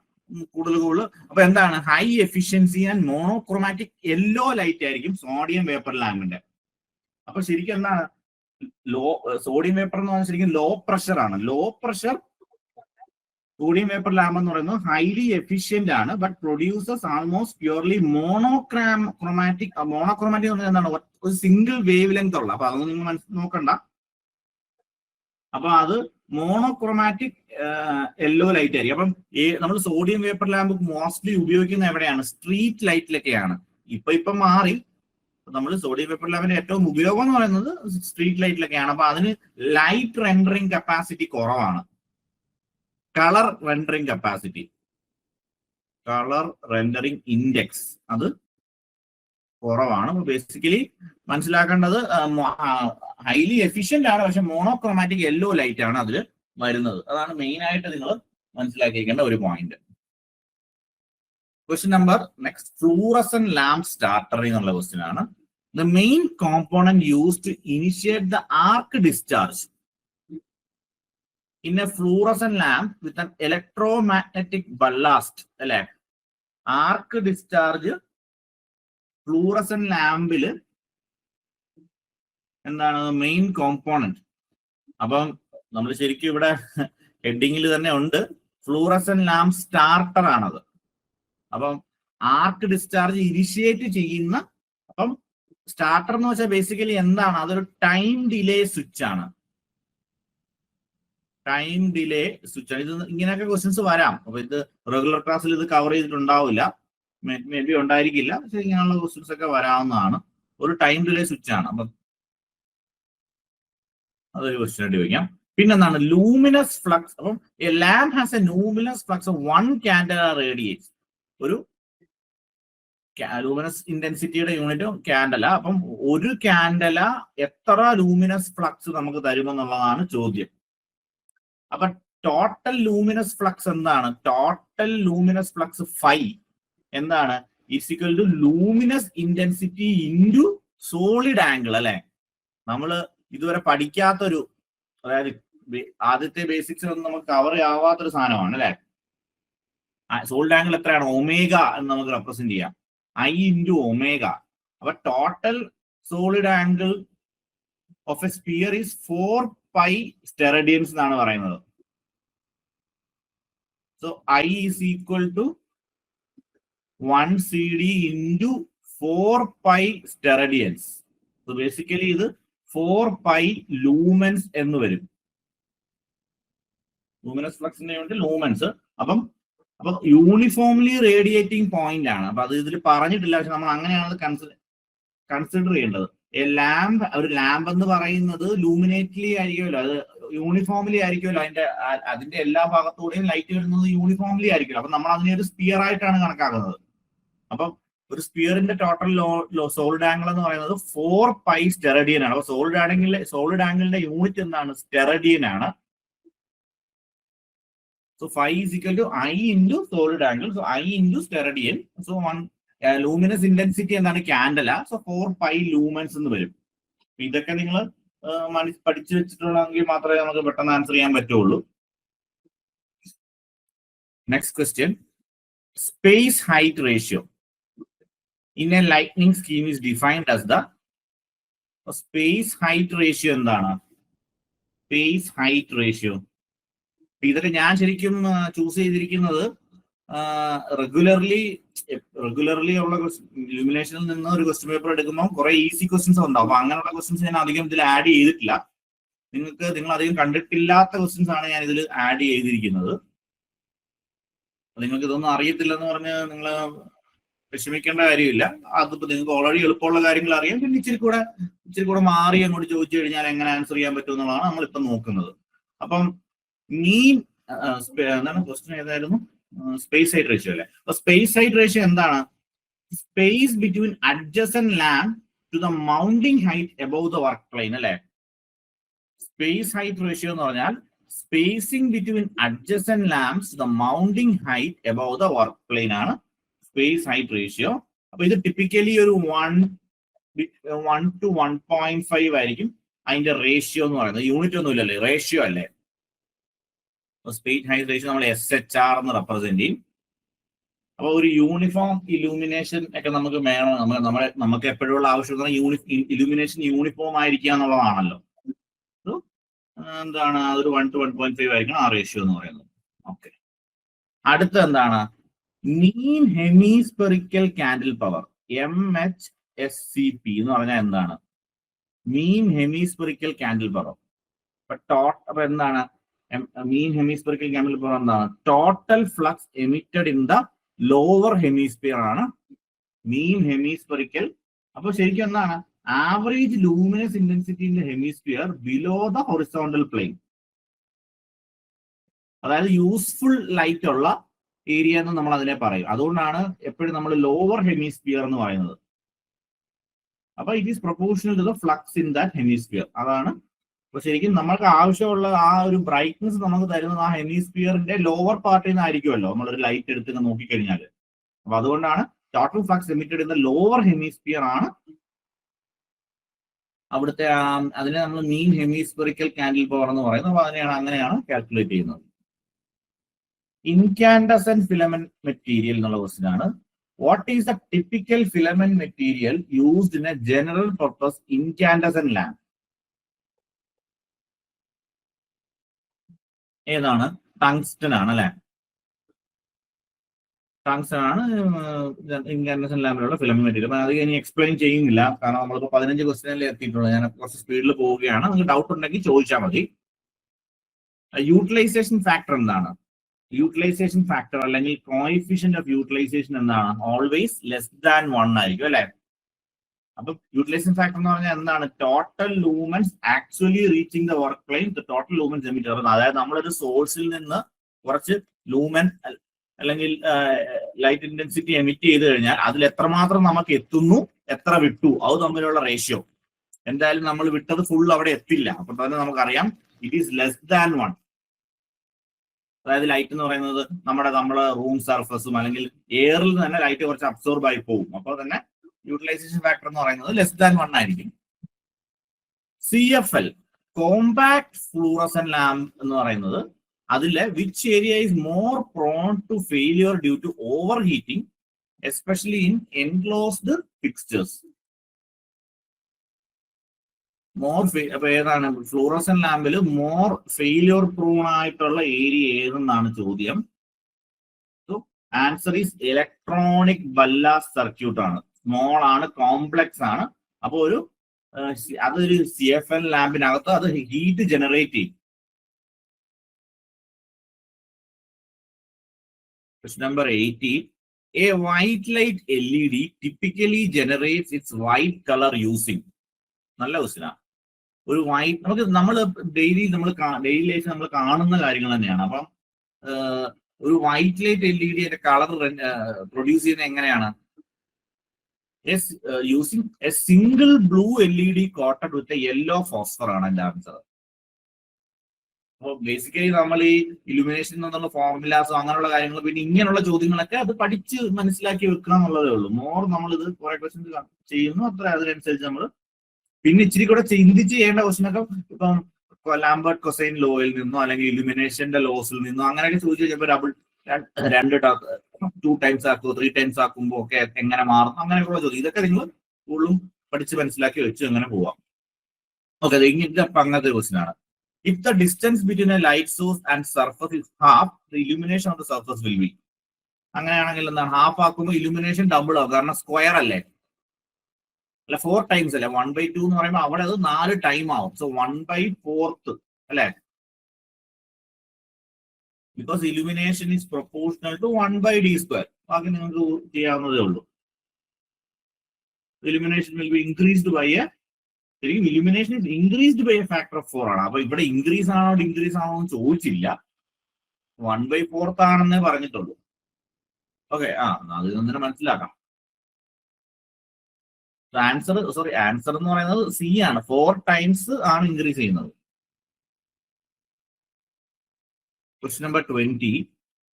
കൂടുതൽ. അപ്പൊ എന്താണ്, high efficiency and monochromatic yellow light ആയിരിക്കും സോഡിയം വേപ്പർ ലാമ്പിന്റെ. അപ്പൊ ശരിക്കും എന്താണ് സോഡിയം വേപ്പർ എന്ന് പറഞ്ഞാൽ ശരിക്കും ലോ പ്രഷർ ആണ്. Low pressure sodium vapour lamp എന്ന് പറയുന്നത് ഹൈലി എഫിഷ്യന്റ് ആണ്, but produces almost purely monochromatic. Monochromatic എന്ന് പറഞ്ഞാൽ എന്താണ്, ഒരു സിംഗിൾ വേവ് ലെങ്ത് ഉള്ള. അപ്പൊ അതൊന്നും നിങ്ങൾ നോക്കണ്ട. അപ്പൊ അത് മോണോക്രോമാറ്റിക് യെല്ലോ ലൈറ്റ് ആയിരിക്കും. അപ്പം നമ്മൾ സോഡിയം വേപ്പർ ലാമ്പ് മോസ്റ്റ്ലി ഉപയോഗിക്കുന്ന എവിടെയാണ്, സ്ട്രീറ്റ് ലൈറ്റിലൊക്കെയാണ്. ഇപ്പം മാറി. നമ്മൾ സോഡിയം വേപ്പർ ലാമ്പിന്റെ ഏറ്റവും ഉപയോഗം എന്ന് പറയുന്നത് സ്ട്രീറ്റ് ലൈറ്റിലൊക്കെയാണ്. അപ്പൊ അതിന് ലൈറ്റ് റെൻഡറിങ് കപ്പാസിറ്റി കുറവാണ്. Colour rendering capacity, colour rendering index അത് കുറവാണ്. ബേസിക്കലി മനസ്സിലാക്കേണ്ടത് ഹൈലി എഫിഷ്യന്റ് ആണ്, പക്ഷെ മോണോക്രോമാറ്റിക് യെല്ലോ ലൈറ്റ് ആണ് അതിൽ വരുന്നത്. അതാണ് മെയിൻ ആയിട്ട് നിങ്ങൾ മനസ്സിലാക്കിയിരിക്കേണ്ട ഒരു point. Question number next, fluorescent lamp starter എന്നുള്ള ക്വസ്റ്റ്യൻ ആണ്. The main component used to initiate the arc discharge in a fluorescent lamp with an electromagnetic ballast. അല്ലെ, ആർക്ക് ഡിസ്ചാർജ് ഫ്ലൂറസെന്റ് ലാമ്പില് എന്താണ് മെയിൻ കോമ്പോണന്റ്. അപ്പം നമ്മൾ ശരിക്കും ഇവിടെ ഹെഡിങ്ങിൽ തന്നെ ഉണ്ട്, ഫ്ലൂറസെന്റ് ലാമ്പ് സ്റ്റാർട്ടർ ആണത്. അപ്പം ആർക്ക് ഡിസ്ചാർജ് ഇനിഷ്യേറ്റ് ചെയ്യുന്ന, അപ്പം സ്റ്റാർട്ടർ എന്ന് വെച്ചാൽ ബേസിക്കലി എന്താണ്, അതൊരു ടൈം ഡിലേ സ്വിച്ച് ആണ്. ടൈം ഡിലേ സ്വിച്ച് ആണ്. ഇത് ഇങ്ങനെയൊക്കെ ക്വസ്റ്റ്യൻസ് വരാം. അപ്പൊ ഇത് റെഗുലർ ക്ലാസ്സിൽ ഇത് കവർ ചെയ്തിട്ടുണ്ടാവില്ല, മേ ബി ഉണ്ടായിരിക്കില്ല, പക്ഷെ ഇങ്ങനെയുള്ള ക്വസ്റ്റ്യൻസ് ഒക്കെ വരാവുന്നതാണ്. ഒരു ടൈം ഡിലേ സ്വിച്ച് ആണ്. അപ്പം അതൊരു ക്വസ്റ്റ്യൻ ആയിട്ട് ചോദിക്കാം. പിന്നെന്താണ് ലൂമിനസ് ഫ്ലക്സ്. അപ്പം A lamp has A luminous flux of 1 candela radius. ഒരു ലൂമിനസ് ഇന്റൻസിറ്റിയുടെ യൂണിറ്റ് കാൻഡല. അപ്പം ഒരു കാൻഡല എത്ര ലൂമിനസ് ഫ്ലക്സ് നമുക്ക് തരുമെന്നുള്ളതാണ് ചോദ്യം. അപ്പൊ ടോട്ടൽ ലൂമിനസ് ഫ്ലക്സ് എന്താണ്, ടോട്ടൽ ലൂമിനസ് ഫ്ലക്സ് 5 എന്താണ്, is equal to luminous intensity into solid angle അല്ലെ. നമ്മൾ ഇതുവരെ പഠിക്കാത്തൊരു, അതായത് ആദ്യത്തെ ബേസിക്സിലൊന്നും നമുക്ക് കവർ ആവാത്തൊരു സാധനമാണ് അല്ലെ. സോളിഡ് ആംഗിൾ എത്രയാണ്? ഒമേഗ എന്ന് നമുക്ക് റെപ്രസെന്റ് ചെയ്യാം, I ഇൻറ്റു ഒമേഗ. അപ്പൊ total solid angle of a sphere is 4 pi steradians എന്നാണ് പറയുന്നത്. So I is equal to 1 CD into 4 pi steradians. So basically ഇത് 4 pi ലൂമൻസ് എന്ന് വരും. ലൂമിനസ് ഫ്ലക്സിന്റെ യൂണിറ്റ് ലൂമൻസ്. അപ്പം യൂണിഫോംലി റേഡിയേറ്റിംഗ് പോയിന്റ് ആണ്. അപ്പൊ അത് ഇതിൽ പറഞ്ഞിട്ടില്ല, പക്ഷെ നമ്മൾ അങ്ങനെയാണ് കൺസിഡർ ചെയ്യേണ്ടത്. ഒരു ലാമ്പ് എന്ന് പറയുന്നത് ലൂമിനേറ്റ്ലി ആയിരിക്കുമല്ലോ, അത് യൂണിഫോംലി ആയിരിക്കുമല്ലോ, അതിന്റെ എല്ലാ ഭാഗത്തൂടെയും ലൈറ്റ് വരുന്നത് യൂണിഫോംലി ആയിരിക്കുമല്ലോ. അപ്പൊ നമ്മൾ അതിനെ ഒരു സ്പിയർ ആയിട്ടാണ് കണക്കാക്കുന്നത്. അപ്പം ഒരു സ്പിയറിന്റെ ടോട്ടൽ സോളിഡ് ആംഗിൾ എന്ന് പറയുന്നത് 4 pi സ്റ്റെറഡിയൻ ആണ്. അപ്പൊ സോളിഡ് ആംഗിളിന്റെ യൂണിറ്റ് എന്താണ്? സ്റ്റെറഡിയൻ ആണ്. So phi is equal to I into solid angle. So I into steradian. So one luminous intensity എന്താണ്? Candela. So 4 pi lumens എന്ന് വരും. ഇതൊക്കെ നിങ്ങൾ പഠിച്ചു വെച്ചിട്ടുള്ളതെങ്കിൽ മാത്രമേ നമുക്ക് പെട്ടെന്ന് ആൻസർ ചെയ്യാൻ പറ്റുള്ളൂ. Next question. Space height ratio in A lightning scheme is defined as the. Space height ratio എന്താണ്? സ്പേസ് ഹൈറ്റ് റേഷ്യോ ഇതൊക്കെ ഞാൻ ശരിക്കും ചൂസ് ചെയ്തിരിക്കുന്നത് റെഗുലർലി ഉള്ള ഇലുമിനേഷനിൽ നിന്ന് ഒരു ക്വസ്റ്റ്യൻ പേപ്പർ എടുക്കുമ്പോൾ കുറെ ഈസി ക്വസ്റ്റ്യൻസ് ഉണ്ടാവും. അപ്പൊ അങ്ങനെയുള്ള ക്വസ്റ്റ്യൻസ് ഞാൻ അധികം ഇതിൽ ആഡ് ചെയ്തിട്ടില്ല. നിങ്ങൾ അധികം കണ്ടിട്ടില്ലാത്ത ക്വസ്റ്റ്യൻസ് ആണ് ഞാൻ ഇതിൽ ആഡ് ചെയ്തിരിക്കുന്നത്. നിങ്ങൾക്ക് ഇതൊന്നും അറിയത്തില്ലെന്ന് പറഞ്ഞ് നിങ്ങൾ വിഷമിക്കേണ്ട കാര്യമില്ല. അതിപ്പോ നിങ്ങൾക്ക് ഓൾറെഡി എളുപ്പമുള്ള കാര്യങ്ങൾ അറിയാം. പിന്നെ ഇച്ചിരി കൂടെ മാറി അങ്ങോട്ട് ചോദിച്ചു കഴിഞ്ഞാൽ എങ്ങനെ ആൻസർ ചെയ്യാൻ പറ്റും എന്നുള്ളതാണ് നമ്മളിപ്പം നോക്കുന്നത്. അപ്പം മീൻ എന്താണ് ക്വസ്റ്റ്യൻ ഏതായിരുന്നു? സ്പേസ് ഹൈറ്റ് റേഷ്യോ അല്ലെ. അപ്പൊ സ്പേസ് ഹൈറ്റ് റേഷ്യോ എന്താണ്? Space between adjacent lamp to the mounting height above the work plane അല്ലെ. സ്പേസ് ഹൈറ്റ് റേഷ്യോ എന്ന് പറഞ്ഞാൽ spacing between adjacent lamps to the mounting height above the work plane ആണ് space height ratio. അപ്പൊ ഇത് typically ഒരു 1 to 1.5 ആയിരിക്കും അതിന്റെ ratio എന്ന് പറയുന്നത്. യൂണിറ്റ് ഒന്നും ഇല്ലല്ലേ, റേഷ്യോ അല്ലേ. സ്പേസ് ഹൈറ്റ് റേഷ്യോ നമ്മൾ SHR എന്ന് റെപ്രസെന്റ് ചെയ്യും. അപ്പൊ ഒരു യൂണിഫോം ഇലൂമിനേഷൻ ഒക്കെ നമുക്ക് വേണം. നമുക്ക് എപ്പോഴുള്ള ആവശ്യം ഇലൂമിനേഷൻ യൂണിഫോം ആയിരിക്കുക എന്നുള്ളതാണല്ലോ. എന്താണ് അതൊരു 1 to 1.5 ആയിരിക്കണം ആ റേഷ്യോ എന്ന് പറയുന്നത്. ഓക്കെ, അടുത്ത എന്താണ്? മീൻ ഹെമിസ്പെറിക്കൽ കാൻഡിൽ പവർ MHSCP എന്ന് പറഞ്ഞാൽ എന്താണ്? മീൻ ഹെമിസ്പെറിക്കൽ കാൻഡിൽ പവർ. അപ്പൊ എന്താണ് മീൻ ഹെമിസ്പെറിക്കൽ കാൻഡിൽ പവർ? എന്താണ്? Total flux emitted in the lower hemisphere ആണ് മീൻ ഹെമിസ്പെറിക്കൽ. അപ്പൊ ശരിക്കും എന്താണ്? Average luminous intensity in the hemisphere below the horizontal plane. അതായത് യൂസ്ഫുൾ ലൈറ്റ് ഉള്ള ഏരിയ എന്ന് നമ്മൾ അതിനെ പറയും. അതുകൊണ്ടാണ് എപ്പോഴും നമ്മൾ ലോവർ ഹെമിസ്ഫിയർ എന്ന് പറയുന്നത്. അപ്പൊ it is proportional to the flux in that hemisphere. അതാണ്. അപ്പൊ ശരിക്കും നമ്മൾക്ക് ആവശ്യമുള്ള ആ ഒരു ബ്രൈറ്റ്നസ് നമുക്ക് തരുന്നത് ആ ഹെമിസ്ഫിയറിന്റെ ലോവർ പാർട്ടിൽ നിന്നായിരിക്കുമല്ലോ നമ്മളൊരു ലൈറ്റ് എടുത്ത് നോക്കിക്കഴിഞ്ഞാൽ. അപ്പൊ അതുകൊണ്ടാണ് total flux emitted in the lower hemisphere ആണ് അവിടുത്തെ അതിനെ നമ്മൾ മീൻ ഹെമിസ്പെറിക്കൽ കാൻഡിൽ പവർ എന്ന് പറയുന്നത്. അപ്പൊ അങ്ങനെയാണ് കാൽക്കുലേറ്റ് ചെയ്യുന്നത്. ഇൻകാൻഡസെന്റ് ഫിലമെന്റ് മെറ്റീരിയൽ എന്നുള്ള ക്വസ്റ്റ്യൻ ആണ്. What is the typical filament material used in A general purpose incandescent lamp? ഏതാണ്? ടങ്സ്റ്റൺ ആണ് അല്ലെ. ടങ്സ്റ്റൺ ആണ് ഇൻകാൻഡസെന്റ് ലാമ്പിലുള്ള ഫിലമെന്റ് മെറ്റീരിയൽ. അത് ഇനി എക്സ്പ്ലെയിൻ ചെയ്യുന്നില്ല, കാരണം നമ്മളിപ്പോൾ 15 ക്വസ്റ്റ്യനിൽ എത്തിയിട്ടുള്ളത്. ഞാൻ കുറച്ച് സ്പീഡിൽ പോവുകയാണ്. നിങ്ങൾക്ക് ഡൗട്ട് ഉണ്ടെങ്കിൽ ചോദിച്ചാൽ മതി. യൂട്ടിലൈസേഷൻ ഫാക്ടർ എന്താണ്? യൂട്ടിലൈസേഷൻ ഫാക്ടർ അല്ലെങ്കിൽ കോഎഫിഷ്യന്റ് ഓഫ് യൂട്ടിലൈസേഷൻ എന്താണ്? ഓൾവേസ് ലെസ് ദാൻ 1 ആയിരിക്കും അല്ലെ. അപ്പൊ യൂട്ടിലൈസേഷൻ ഫാക്ടർ എന്ന് പറഞ്ഞാൽ എന്താണ്? Total lumens actually reaching the work plane total lumens emitter. അതായത് നമ്മളൊരു സോഴ്സിൽ നിന്ന് കുറച്ച് ലൂമൻ അല്ലെങ്കിൽ ലൈറ്റ് ഇന്റൻസിറ്റി എമിറ്റ് ചെയ്ത് കഴിഞ്ഞാൽ അതിൽ എത്രമാത്രം നമുക്ക് എത്തുന്നു, എത്ര വിട്ടു, അത് തമ്മിലുള്ള റേഷ്യോ. എന്തായാലും നമ്മൾ വിട്ടത് ഫുൾ അവിടെ എത്തില്ല. അപ്പൊ തന്നെ നമുക്കറിയാം ഇറ്റ് ഈസ് ലെസ് ദാൻ 1. അതായത് ലൈറ്റ് എന്ന് പറയുന്നത് നമ്മുടെ റൂം സർഫസും അല്ലെങ്കിൽ എയറിൽ തന്നെ ലൈറ്റ് കുറച്ച് അബ്സോർബ് ആയി പോകും. അപ്പോൾ തന്നെ യൂട്ടിലൈസേഷൻ ഫാക്ടർ എന്ന് പറയുന്നത് <1 ആയിരിക്കും. CFL കോമ്പാക്ട് ഫ്ലൂറസെന്റ് ലാമ്പ് എന്ന് പറയുന്നത് അതിലെ which area is more prone to failure due to overheating especially in enclosed fixtures. അപ്പൊ ഏതാണ് ഫ്ലൂറസെന്റ് ലാമ്പിൽ മോർ ഫെയിലിയർ പ്രൂൺ ആയിട്ടുള്ള ഏരിയ ഏതെന്നാണ് ചോദ്യം. Answer is electronic ballast circuit ആണ്. സ്മോൾ ആണ്, കോംപ്ലക്സ് ആണ്. അപ്പൊ അതൊരു CFL ലാമ്പിനകത്ത് അത് ഹീറ്റ് ജനറേറ്റ് ചെയ്യും. Question number 80. A white light LED typically generates its white color using. നല്ല ക്വസ്റ്റ്യനാ. ഒരു വൈറ്റ് നമ്മൾ ഡെയിലി ലൈഫ് നമ്മൾ കാണുന്ന കാര്യങ്ങൾ തന്നെയാണ്. അപ്പം ഒരു വൈറ്റ് ലൈറ്റ് LED അതിന്റെ കളർ പ്രൊഡ്യൂസ് ചെയ്യുന്നത് എങ്ങനെയാണ്? Using A single blue LED quoted with yellow phosphor ആണ് എന്റെ ആൻസർ. അപ്പോൾ ബേസിക്കലി നമ്മൾ ഈ ഇലുമിനേഷൻ എന്നുള്ള ഫോർമുലാസോ അങ്ങനെയുള്ള കാര്യങ്ങൾ പിന്നെ ഇങ്ങനെയുള്ള ചോദ്യങ്ങളൊക്കെ അത് പഠിച്ച് മനസ്സിലാക്കി വെക്കുക എന്നുള്ളതേ ഉള്ളൂ. മോർ നമ്മൾ ഇത് കുറെ ക്വസ്റ്റ്യൻസ് ചെയ്യുന്നു അത്ര അതിനനുസരിച്ച് നമ്മൾ പിന്നെ ഇച്ചിരി കൂടെ ചിന്തിച്ച് ചെയ്യേണ്ട ക്വസ്റ്റ്യനൊക്കെ ഇപ്പം ലാംബർട്ട് കൊസൈൻ ലോയിൽ നിന്നോ അല്ലെങ്കിൽ ഇലുമിനേഷന്റെ ലോസിൽ നിന്നോ അങ്ങനെയൊക്കെ ചോദിച്ചു കഴിഞ്ഞപ്പോൾ 2 ടൈംസ് ആക്കുമോ 3 ടൈംസ് ആക്കുമ്പോൾ ഒക്കെ എങ്ങനെ മാറും അങ്ങനെയൊക്കെയുള്ള ചോദ്യം. ഇതൊക്കെ നിങ്ങൾ കൂടുതലും പഠിച്ച് മനസ്സിലാക്കി വെച്ച് അങ്ങനെ പോവാം. ഓക്കെ, ഇങ്ങനത്തെ അങ്ങനത്തെ ക്വസ്റ്റ്യൻ ആണ്. If the distance between a light source and surface is half, the illumination of the surface will be. അങ്ങനെയാണെങ്കിൽ എന്താണ്? ഹാഫ് ആക്കുമ്പോൾ ഇലുമിനേഷൻ ഡബിൾ ആവും. കാരണം സ്ക്വയർ അല്ലേ, അല്ല 4 ടൈംസ് അല്ലേ. 1/2 എന്ന് പറയുമ്പോൾ അവിടെ അത് 4 ടൈം ആവും. സോ 1/4 അല്ലെ, because illumination is proportional to 1/d². ബാക്കി നിങ്ങൾക്ക് ചെയ്യാവുന്നതേ ഉള്ളൂ. Illumination will be increased by illumination is increased by a factor of 4 ആണ്. അപ്പൊ ഇവിടെ ഇൻക്രീസ് ആണോ ഡിക്രീസ് ആണോ എന്ന് ചോദിച്ചില്ല, 1/4 ആണെന്നേ പറഞ്ഞിട്ടുള്ളൂ. ഓക്കെ, അത് തന്നെ മനസ്സിലാക്കാം. ആൻസർ എന്ന് പറയുന്നത് C ആണ്. 4 ടൈംസ് ആണ് ഇൻക്രീസ് ചെയ്യുന്നത്. Question number 20.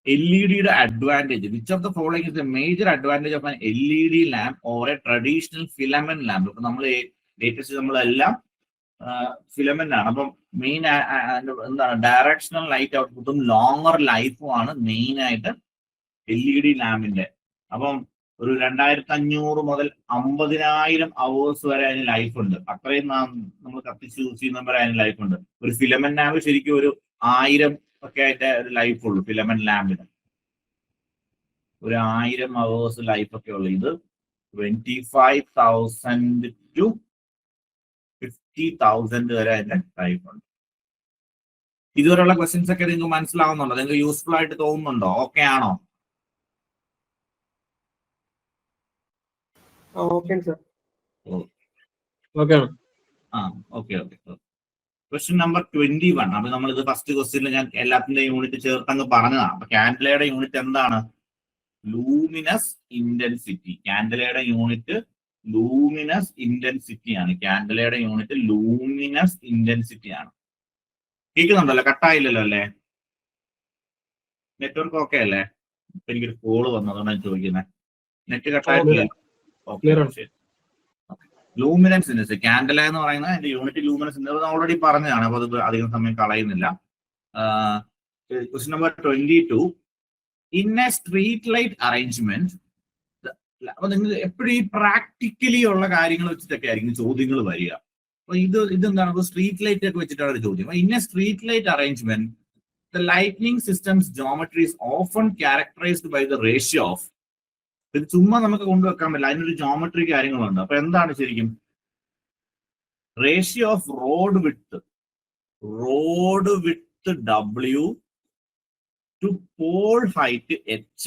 LED-യുടെ advantage. Which of the following is a major advantage of an LED lamp or a traditional filament lamp? ഇപ്പൊ നമ്മൾ ലേറ്റസ്റ്റ് നമ്മളെല്ലാം ഫിലമെന്റ് ആണ്. അപ്പം മെയിൻ എന്താണ്? ഡയറക്ഷണൽ ലൈറ്റ് ഔട്ട്പുട്ടും ലോങ്ങർ ലൈഫും ആണ് മെയിൻ ആയിട്ട് LED ലാമ്പിന്റെ. അപ്പം ഒരു 2500 മുതൽ 50,000 അവേഴ്സ് വരെ അതിന് ലൈഫ് ഉണ്ട്. അത്രയും നമ്മൾ കത്തിച്ച് യൂസ് ചെയ്യുന്ന വരെ അതിന് ലൈഫ് ഉണ്ട്. ഒരു ഫിലമെന്റ് ലാമ്പ് ശരിക്കും ഒരു 1000 ഒക്കെ ആയിട്ട് ഒരു ലൈഫ് ഉള്ളൂ. ഫിലമെന്റ് ലാമ്പിന് ഒരു 1000 അവേഴ്സ് ലൈഫ് ഒക്കെ ഉള്ളു. ഇത് 25,000 to 50,000 വരെ അതിന്റെ ലൈഫ് ഉണ്ട്. ഇതുവരെയുള്ള ക്വസ്റ്റ്യൻസ് ഒക്കെ നിങ്ങൾക്ക് മനസ്സിലാവുന്നുണ്ടോ? നിങ്ങൾക്ക് യൂസ്ഫുൾ ആയിട്ട് തോന്നുന്നുണ്ടോ? ഓക്കെ ആണോ? Question number 21. അപ്പൊ നമ്മൾ ഇത് ഫസ്റ്റ് ക്വസ്റ്റ്യനിൽ ഞാൻ എല്ലാത്തിന്റെ യൂണിറ്റ് ചേർത്തങ്ങ് പറഞ്ഞതാണ്. അപ്പൊ കാൻഡിലയുടെ യൂണിറ്റ് എന്താണ്? Luminous intensity. കാൻഡിലയുടെ യൂണിറ്റ് ലൂമിനസ് ഇന്റൻസിറ്റി ആണ്. കാൻഡിലയുടെ യൂണിറ്റ് ലൂമിനസ് ഇന്റൻസിറ്റി ആണ്. കേൾക്കുന്നുണ്ടല്ലോ? കട്ടായില്ലല്ലോ അല്ലേ? നെറ്റ്വർക്ക് ഓക്കെ അല്ലേ? എനിക്കൊരു കോള് വന്നതുകൊണ്ട് ഞാൻ ചോദിക്കുന്നത്. നെറ്റ് കട്ടായിട്ടില്ല? Luminance index. കാൻഡല എന്ന് പറയുന്നത് അതിന്റെ യൂണിറ്റ് ലൂമിനൻസ് ഇൻഡെക്സ് ഓൾറെഡി പറഞ്ഞതാണ്. അപ്പൊ അത് അധികം സമയം കളയുന്നില്ല. Question number 22. In a street light arrangement. അപ്പൊ നിങ്ങൾ എപ്പോഴും ഈ പ്രാക്ടിക്കലി ഉള്ള കാര്യങ്ങൾ വെച്ചിട്ടൊക്കെ ആയിരിക്കും ചോദ്യങ്ങൾ വരിക. അപ്പൊ ഇതെന്താണ്? സ്ട്രീറ്റ് ലൈറ്റ് ഒക്കെ വെച്ചിട്ടാണ് ചോദ്യം. In a street light arrangement the lightning systems geometry is often characterised by the ratio of. ഇത് ചുമ്മാ നമുക്ക് കൊണ്ടുവെക്കാൻ പറ്റില്ല, അതിനൊരു ജോമെട്രി കാര്യങ്ങളുണ്ട്. അപ്പൊ എന്താണ് ശരിക്കും? Ratio of road width W to pole height H.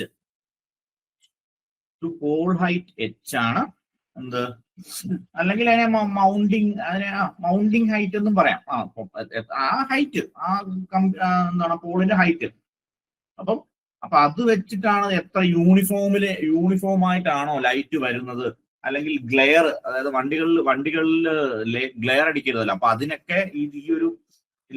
To pole height H ആണ് എന്ത്? അല്ലെങ്കിൽ അതിനെ മൗണ്ടിങ് ഹൈറ്റ് എന്നും പറയാം. ആ ഹൈറ്റ്, എന്താണ് പോളിന്റെ ഹൈറ്റ്. അപ്പൊ അത് വെച്ചിട്ടാണ് എത്ര യൂണിഫോം ആയിട്ടാണോ ലൈറ്റ് വരുന്നത്, അല്ലെങ്കിൽ ഗ്ലെയർ, അതായത് വണ്ടികളിൽ ഗ്ലെയർ അടിക്കരുതല്ലോ. അപ്പൊ അതിനൊക്കെ ഈ ഒരു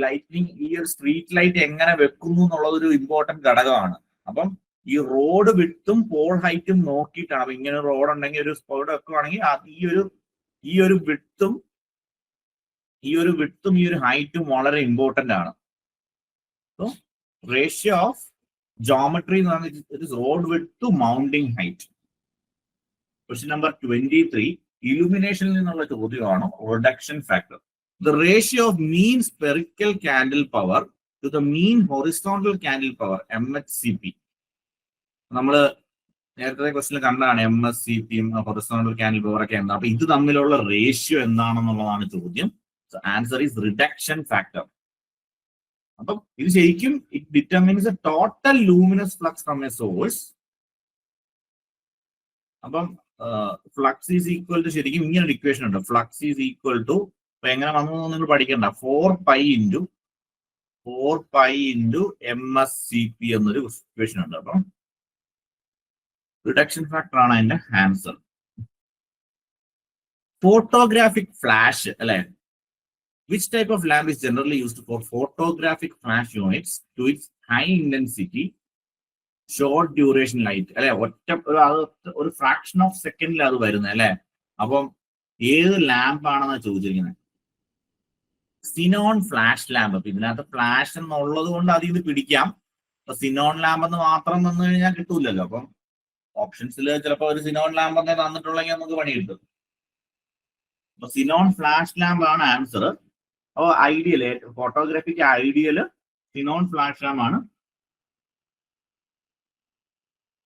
ലൈറ്റിനിങ് ഈ ഒരു സ്ട്രീറ്റ് ലൈറ്റ് എങ്ങനെ വെക്കുന്നു എന്നുള്ളതൊരു ഇമ്പോർട്ടന്റ് ഘടകമാണ്. അപ്പം ഈ റോഡ് വിട്ടും പോൾ ഹൈറ്റും നോക്കിയിട്ടാണ്. അപ്പൊ ഇങ്ങനെ ഒരു റോഡ് ഉണ്ടെങ്കിൽ ഒരു സ്പോട്ട് വെക്കുവാണെങ്കിൽ ഈ ഒരു വിട്ടും ഈ ഒരു ഹൈറ്റും വളരെ ഇമ്പോർട്ടന്റ് ആണ്. സോ റേഷ്യോ ഓഫ് ജോമെട്രി എന്ന് പറഞ്ഞാൽ road width to mounting height. Question number 23 ഇലുമിനേഷനിൽ നിന്നുള്ള ചോദ്യമാണ് reduction factor. The ratio of mean spherical candle power to the mean horizontal candle power MHCP. നമ്മൾ നേരത്തെ ക്വസ്റ്റിൽ കണ്ടതാണ് MSCPയും ഹൊറിസോണ്ടൽ കാൻഡിൽ പവർ ഒക്കെ എന്താ. അപ്പൊ ഇത് തമ്മിലുള്ള റേഷ്യോ എന്താണെന്നുള്ളതാണ് ചോദ്യം. Answer is reduction factor. അപ്പം ഇത് ശരിക്കും it determines A total luminous flux from A source. അപ്പം ഫ്ലക്സ് ഈസ് ഈക്വൽ ടു ശരിക്കും ഇങ്ങനെ ഒരു ഇക്വേഷൻ ഉണ്ട്. ഫ്ലക്സ് ഈസ് ഈക്വൽ ടു അപ്പൊ എങ്ങനെ വന്നു നിങ്ങൾ പഠിക്കണ്ട. 4π ഇൻറ്റു MSCP എന്നൊരു ഇക്വേഷൻ ഉണ്ട്. അപ്പം റിഡക്ഷൻ ഫാക്ടർ ആണ് അതിന്റെ ആൻസർ. ഫോട്ടോഗ്രാഫിക് ഫ്ലാഷ് അല്ലെ. Which type of lamp is generally used for photographic flash units to its high intensity short duration light അല്ലെ. ഒരു ഫ്രാക്ഷൻ ഓഫ് സെക്കൻഡിൽ അത് വരുന്നത് അല്ലെ. അപ്പം ഏത് ലാമ്പ് ആണെന്നാ ചോദിച്ചിരിക്കുന്നത്. Xenon flash lamp. അപ്പൊ ഇതിനകത്ത് ഫ്ലാഷ് എന്നുള്ളത് കൊണ്ട് അത് ഇത് പിടിക്കാം. അപ്പൊ സിനോൺ ലാമ്പ് എന്ന് മാത്രം വന്നു കഴിഞ്ഞാൽ കിട്ടൂലല്ലോ. അപ്പം ഓപ്ഷൻസിൽ ചിലപ്പോൾ ഒരു സിനോൺ ലാമ്പ് തന്നെ തന്നിട്ടുള്ളെങ്കിൽ നമുക്ക് പണി കിട്ടും. അപ്പൊ സിനോൺ ഫ്ലാഷ് ലാമ്പ് ആണ് ആൻസർ. അപ്പോൾ ideal photographic ideal xenon flash lamp ആണ്.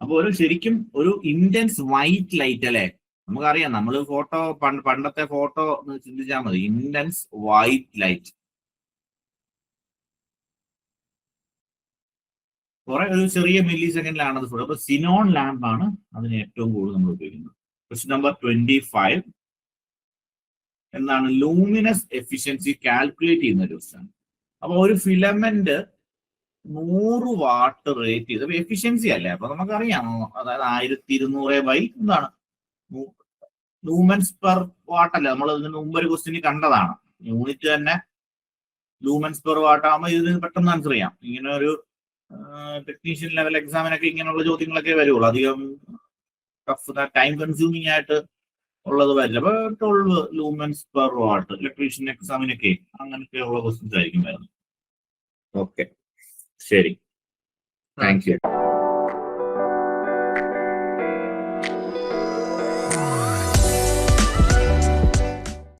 അപ്പൊ ശരിക്കും ഒരു ഇന്റൻസ് വൈറ്റ് ലൈറ്റ് അല്ലെ. നമുക്കറിയാം നമ്മൾ ഫോട്ടോ പണ്ടത്തെ ഫോട്ടോ ചിന്തിച്ചാൽ മതി. ഇന്റൻസ് വൈറ്റ് ലൈറ്റ് കുറെ ഒരു ചെറിയ മില്ലി സെക്കൻഡിലാണ് അത് ഫുൾ. അപ്പൊ സിനോൺ ലാമ്പ് ആണ് അതിന് ഏറ്റവും കൂടുതൽ നമ്മൾ ഉപയോഗിക്കുന്നത്. ക്വസ്റ്റ്യൻ നമ്പർ 25 എന്താണ് ലൂമിനസ് എഫിഷ്യൻസി കാൽക്കുലേറ്റ് ചെയ്യുന്ന ഒരു ക്വസ്റ്റ്യൻ. അപ്പൊ ഒരു ഫിലമെന്റ് 100 വാട്ട് റേറ്റ് ചെയ്ത് എഫിഷ്യൻസി അല്ലേ. അപ്പൊ നമുക്കറിയാം അതായത് 1200 എന്താണ് ലൂമൻസ് പെർ വാട്ട് അല്ലേ. നമ്മൾ ഇതിന് മുമ്പ് ഒരു ക്വസ്റ്റ്യൻ കണ്ടതാണ്. യൂണിറ്റ് തന്നെ ലൂമൻസ് പെർ വാട്ട് ആകുമ്പോൾ ഇതിന് പെട്ടെന്ന് ആൻസർ ചെയ്യാം. ഇങ്ങനെ ഒരു ടെക്നീഷ്യൻ ലെവൽ എക്സാമിനൊക്കെ ഇങ്ങനെയുള്ള ചോദ്യങ്ങളൊക്കെ വരുള്ളൂ. അധികം ടൈം കൺസ്യൂമിങ് ആയിട്ട് ഉള്ളത് വരില്ല. അപ്പൊ 12 ലൂമൻസ് പെർ വാട്ട് ഇലക്ട്രീഷ്യൻ എക്സാമിനൊക്കെ അങ്ങനെയൊക്കെയുള്ള ക്വസ്റ്റ്യൻസ് ആയിരിക്കും വരുന്നത്. ഓക്കെ ശരി, താങ്ക് യു.